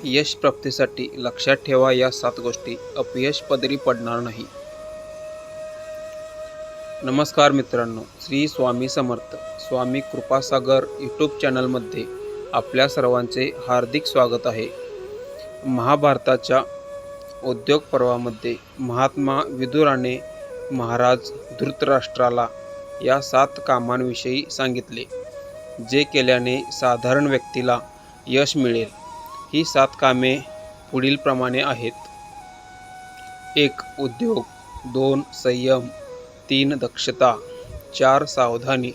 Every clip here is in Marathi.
यश प्राप्तीसाठी लक्षात ठेवा या 7 गोष्टी, अपयश पदरी पडणार नाही. नमस्कार मित्रांनो, श्री स्वामी समर्थ. स्वामी कृपासागर यूट्यूब चॅनलमध्ये आपल्या सर्वांचे हार्दिक स्वागत आहे. महाभारताच्या उद्योग पर्वामध्ये महात्मा विदुराने महाराज धृतराष्ट्राला या 7 कामांविषयी सांगितले, जे केल्याने साधारण व्यक्तीला यश मिळेल. ही 7 कामे पुढीलप्रमाणे आहेत. 1. उद्योग. 2. संयम. 3. दक्षता. 4. सावधानी.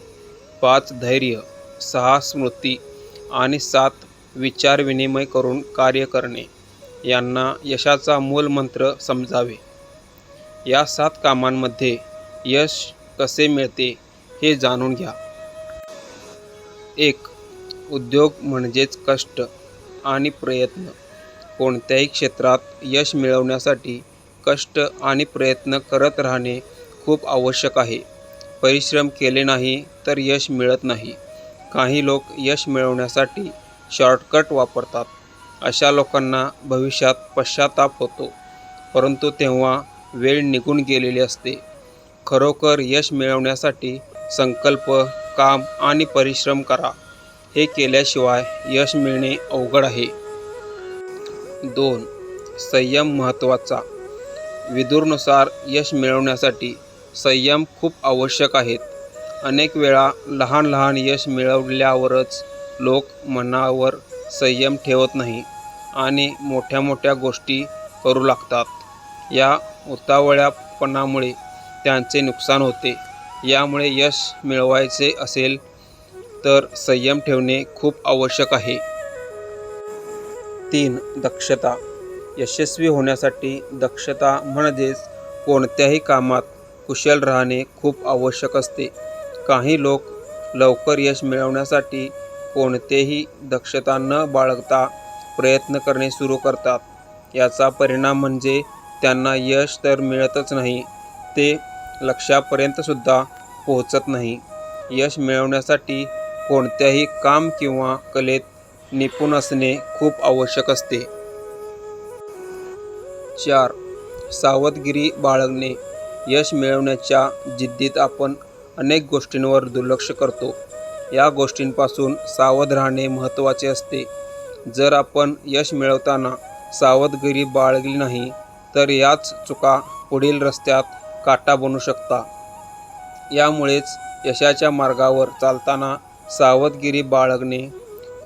5. धैर्य. 6. स्मृती आणि 7. विचार विनिमय करून कार्य करणे. यांना यशाचा मूलमंत्र समजावे. या 7 कामांमध्ये यश कसे मिळते हे जाणून घ्या. 1. उद्योग म्हणजेच कष्ट आणि प्रयत्न. कोणत्याही क्षेत्रात यश मिळवण्यासाठी कष्ट आणि प्रयत्न करत राहणे खूप आवश्यक आहे. परिश्रम केले नाही तर यश मिळत नाही. काही लोक यश मिळवण्यासाठी शॉर्टकट वापरतात. अशा लोकांना भविष्यात पश्चाताप होतो, परंतु तेव्हा वेळ निघून गेलेली असते. खरोखर यश मिळवण्यासाठी संकल्प, काम आणि परिश्रम करा. हे केल्याशिवाय यश मिळणे अवघड आहे. 2. संयम महत्त्वाचा. विदुरनुसार यश मिळवण्यासाठी संयम खूप आवश्यक आहेत. अनेक वेळा लहान लहान यश मिळवल्यावरच लोक मनावर संयम ठेवत नाही आणि मोठ्या मोठ्या गोष्टी करू लागतात. या उतावळ्यापणामुळे त्यांचे नुकसान होते. यामुळे यश मिळवायचे असेल तर संयम ठेवणे खूप आवश्यक आहे. 3. दक्षता. यशस्वी होण्यासाठी दक्षता म्हणजेच कोणत्याही कामात कुशल राहणे खूप आवश्यक असते. काही लोक लवकर यश मिळवण्यासाठी कोणतेही दक्षता न बाळगता प्रयत्न करणे सुरू करतात. याचा परिणाम म्हणजे त्यांना यश तर मिळतच नाही, ते लक्ष्यापर्यंतसुद्धा पोहोचत नाही. यश मिळवण्यासाठी कोणत्याही काम किंवा कलेत निपुण असणे खूप आवश्यक असते. 4. सावधगिरी बाळगणे. यश मिळवण्याच्या जिद्दीत आपण अनेक गोष्टींवर दुर्लक्ष करतो. या गोष्टींपासून सावध राहणे महत्त्वाचे असते. जर आपण यश मिळवताना सावधगिरी बाळगली नाही तर याच चुका पुढील रस्त्यात काटा बनू शकतात. यामुळेच यशाच्या मार्गावर चालताना सावधगिरी बाळगणे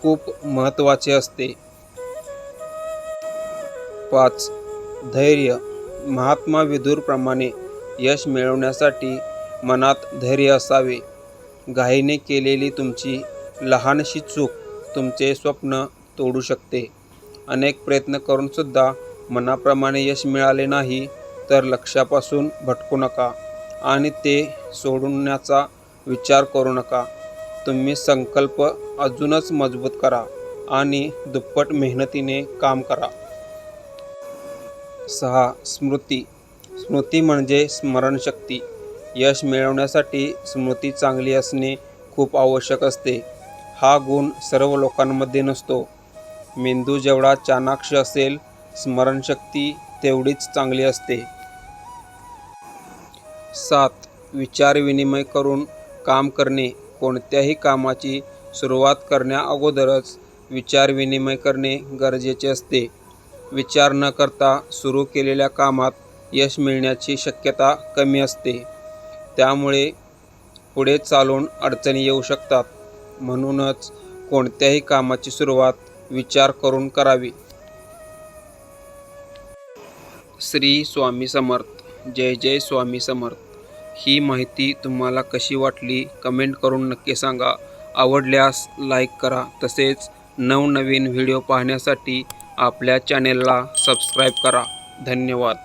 खूप महत्त्वाचे असते. 5. धैर्य. महात्मा विदुरप्रमाणे यश मिळवण्यासाठी मनात धैर्य असावे. घाईने केलेली तुमची लहानशी चूक तुमचे स्वप्न तोडू शकते. अनेक प्रयत्न करूनसुद्धा मनाप्रमाणे यश मिळाले नाही तर लक्ष्यापासून भटकू नका आणि ते सोडण्याचा विचार करू नका. तुम्ही संकल्प अजूनच मजबूत करा आणि दुप्पट मेहनतीने काम करा. 6. स्मृती. स्मृती म्हणजे स्मरणशक्ती. यश मिळवण्यासाठी स्मृती चांगली असणे खूप आवश्यक असते. हा गुण सर्व लोकांमध्ये नसतो. मेंदू जेवढा चाणाक्ष असेल, स्मरणशक्ती तेवढीच चांगली असते. 7. विचार विनिमय करून काम करणे. कोणत्याही कामाची सुरुवात करण्याअगोदरच विचार विनिमय करणे गरजेचे असते. विचार न करता सुरू केलेल्या कामात यश मिळण्याची शक्यता कमी असते. त्यामुळे पुढे चालून अडचणी येऊ शकतात. म्हणूनच कोणत्याही कामाची सुरुवात विचार करून करावी. श्री स्वामी समर्थ. जय जय स्वामी समर्थ. ही माहिती तुम्हाला कशी वाटली कमेंट करून नक्की सांगा. आवडल्यास लाईक करा. तसेच नवनवीन व्हिडिओ पाहण्यासाठी आपल्या चॅनेलला सबस्क्राईब करा. धन्यवाद.